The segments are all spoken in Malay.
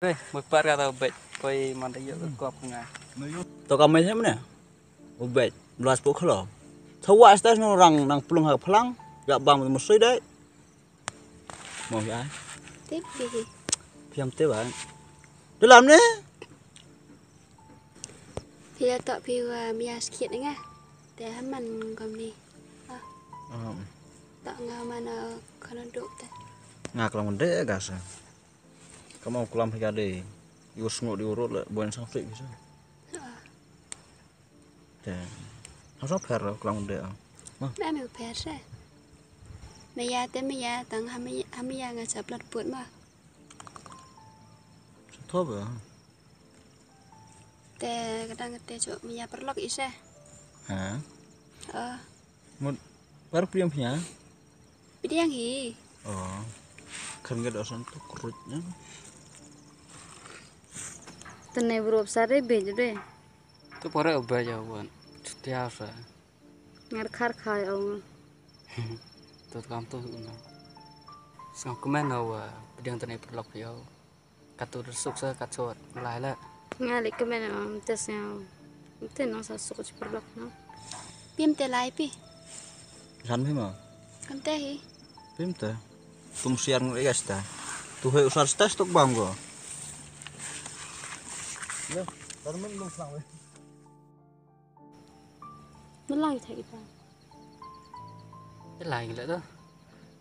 Magpar ka tao bet koy mandayo ko nga. To kami siya mana? Ubet, belas puluh kilo. Tawa stas no orang nang pulung hak pelang, gak bang musui deh. Mau ya? Tipi. Piam tiba. Dalam ni? Pila tak piwa mia sikit nga. Teh man kom ni. Tak nga mana kana duk teh. Ngak lang deh gas. Kamu kulam higade. Yus nguk diurut le buan sang fik bisa. Deh. Harus per kulam deh. Ba me per se. Me ya te me ya tang hami ya nga saplat put ma. Thua ba? Te kadang te cok me ya perlok isa. Hả? Ờ. Một baru piam punya? Bidi yang hi. Oh. Kan gak ada santu kurutnya. Tene bro sare bej deh. Tu pore ubah jawan. Setia sa. Ngar khar khai ông. Tu kam tu una. Sang komen awa pedang tane perlok yo. Katu resuk sa katsot lai la. Ngali kemen om tesnya. Ten no sa suku perlok no. Pim te lai pi. San phim à? Kan te hi. Phim ta. Tum siar ngai gas ta. Tu hai usar stas tok bang go. Ya, tar men belum sang weh. Nó lai thay ta. Cái lai lại đó.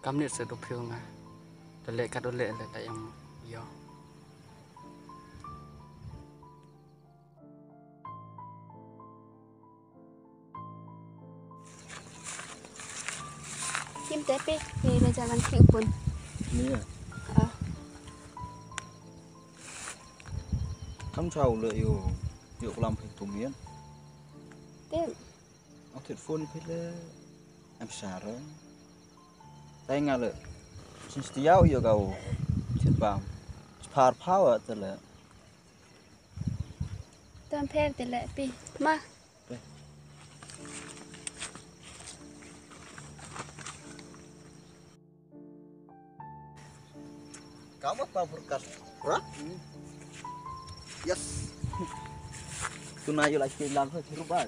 Kam ni se do phil nga. Dole ka dole le ta yang yo. Pim te pi. Ni na jalan ki pun. Ni à? Kamu tahu le yo kulam phik tu mian. Te. Ông thiệt phun phết le. Em sara. Tay ngà le. Sin stiau yo kau. Thiệt bang. Par power te le. Tam per te le pi. Ma. Kamu apa berkas? Rak? Yes. Tunai yo lagi lang thôi thiru ba.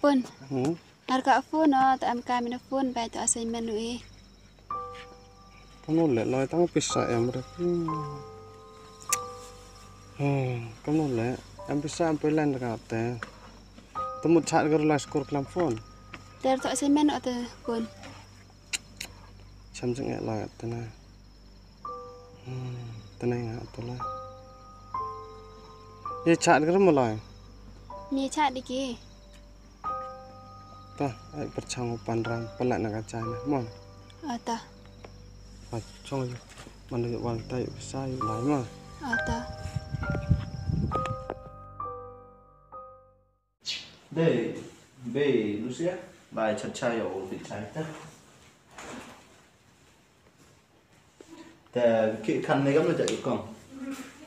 Pun. Harga phone no ta am ka mina phone ba ta assignment nu e. Kamu lek lai tang pisah ya mereka. Kamu lek em pisah sampai lain dekat teh. Temu chat ke las skor kelam phone. Ter ta assignment no ta pun. Chăm chừng lai tena. Tena nggak tu lah. Ye chat ke mulai. Ni chat di ki. Tah, ai percang pandang pelak nak kacai nah. Mon. Ta. Chong yo. Mana yo wang tai pisah yo lai mah. Ta. Đây, về Lucia, bài chặt chai ở định trái tất.แต่ขี้คันในก็มันจะอีกกล่อง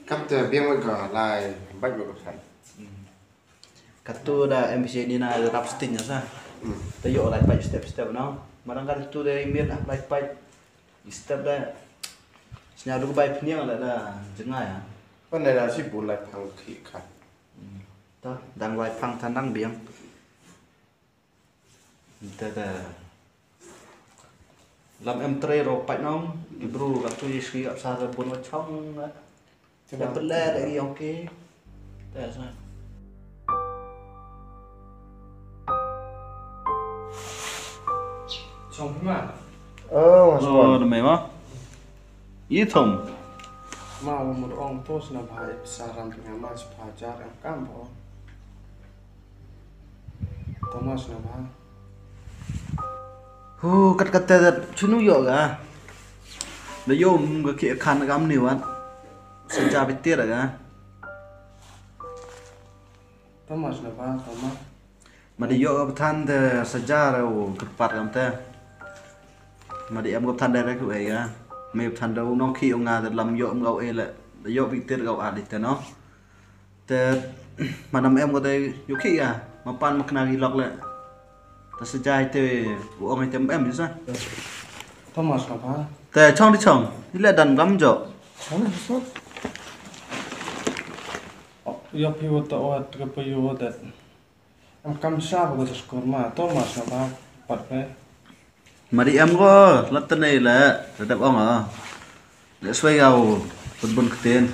Cắm từ biên với cả lại bách vào cái sẵn. กัตตัวได้ MPC นี่น่ารับสตินะซะแต่โยอะไรไป step เนาะมาดังกันตัวได้มีอะไรไป step ได้สัญญาดูไปพเนี่ยอะไรได้จะง่ายอ่ะ Cái này là ship lại thằng khỉ khát. ต่อดังไว้พังทันดังเบียงแต่ลำเอ็มเทรโรไปน้องอิบรูกับตัวยี่สิบกับซาร์บนวัดช่องนะจะเป็นแร่ได้ยังโอเคแต่ใช่ Chong mà. Masuk. Ada memang. Hitam. Mau một ông tos na bhai saram pengamat sepajar yang kampo. Thomas na bhai. Kata chunu yo ga. Dah yo ga ki khan gam ni wan. Senja bitir ga. Thomas na bhai, Thomas. Mà đi yo ga than de sejarah kepat gam te. Mà đi em ga than direct tu ai ga. mày thành đâu nó khi ông ngà thì làm dọ ông gạo e lại dọ bị tiết gạo đi thế nó thế mà nằm em có đây dụ khi mà pan mà kena gilok lại ta sẽ trai thế của ông ấy tem em chứ sao Thomas apa? thế trong đi chồng đi lại đàn gắm dọ Sana so. Ya piwo ta o at ka piwo dat. Am kam sa ba ko skor ma Thomas apa pat pe. mà đi em có lát tên này là đẹp ông à để xoay gạo bần tiền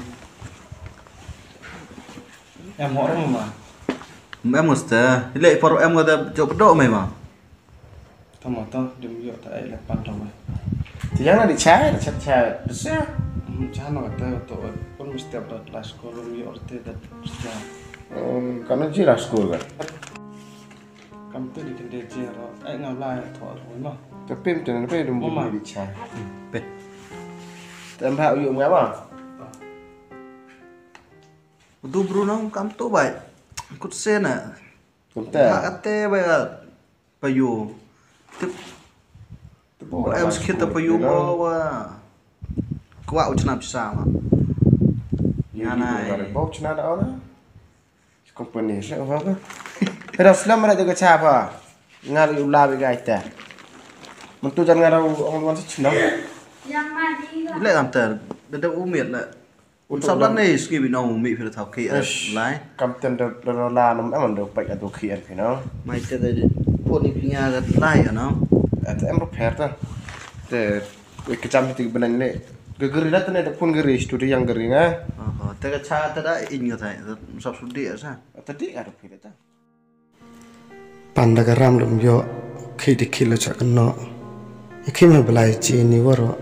Em hỏi mà. em một giờ lệ pharo em có đẹp chụp độ mày mà Thomas to dim yo ta ai la pan to. Thì jangan dicari, cari besar. Cha no ta to pun mesti ada la skor mi orte dat sta. Karena jelas school kan. Kam tu di kende jero ai ngau lai tho ro no. Tapi macam mana dia Mama. mau dicari. Bệt. Tem hạo dụng ngáp à? tu Bruno cắm tu vậy cút sen à Cũng tệ. hạ tê bây giờ bây giờ tiếp em sẽ kita bây giờ qua qua ucap nam sao mà nhà này Bau cina ada orang. Company saya apa? Pero selama ada juga siapa? Ngaru ulah begitu. Mentu jangan ngaru orang luar cina. lại làm tờ đến đâu uống miệt lại sau đó này ski bị nâu bị phải thảo kỳ lái Kam tem dah la nam emang dah baik atau kian, you know. mày tờ đây buat đi nhà rất lái hả nó Atau em repair tu. Te kecam itu benar ni. Gegeri dah tu ni, dah pun geri studi yang geri ngah. tờ cái cha tờ đã in như thế sắp xuống địa sao Tadi ada repair tu. Pandagaram dum yo khidi khilo chakno. Ikhime belai chi ni waro.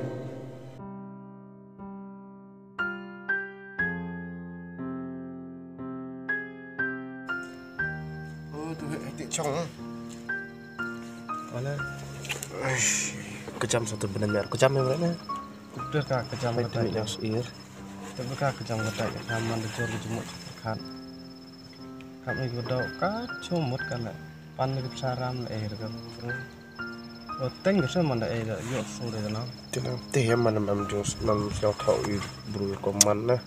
Oh tu hati cong. Mana? Kejam satu benar kejam yang mana? Kuder ka kejam Baik kedai tu yang seir. Tapi ka kejam kedai kaman de jor jumuk kan. Kami godau ka chumut kana pan ni saram le ka. O teng ke sama da yo so de na. Jangan teh mana jos mam siang tahu buru koman na.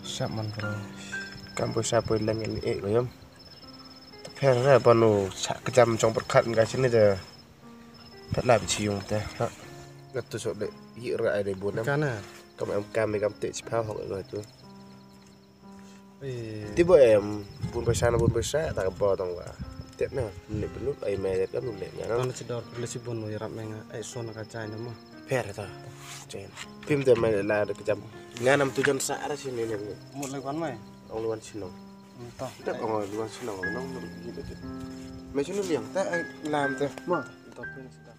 Sap man bro. Kampus siapa yang ni bayam. Pera panu kejam cong perkat enggak sini dah. Thật là bị chiều ta. Ngắt tôi sợ đấy, dịu lại để buồn lắm. Kana. Kamu em cam em tệ chip học rồi tu. Eh Tiba em pun besar tak apa tong wa. Tiap na ni benut ai me kan nu le nya. Kana cedor lesi bon no yarap menga ai so na ka chai na ma. Per ta. Chen. Pim te me la de kejam. Nganam tujuan sa ra sini ni. Một lời quán mày. Ong luan sinong. To. Tak ong luan sinong nong gitu. Me sini liang ta ai lam te. Ma. To pin sedap.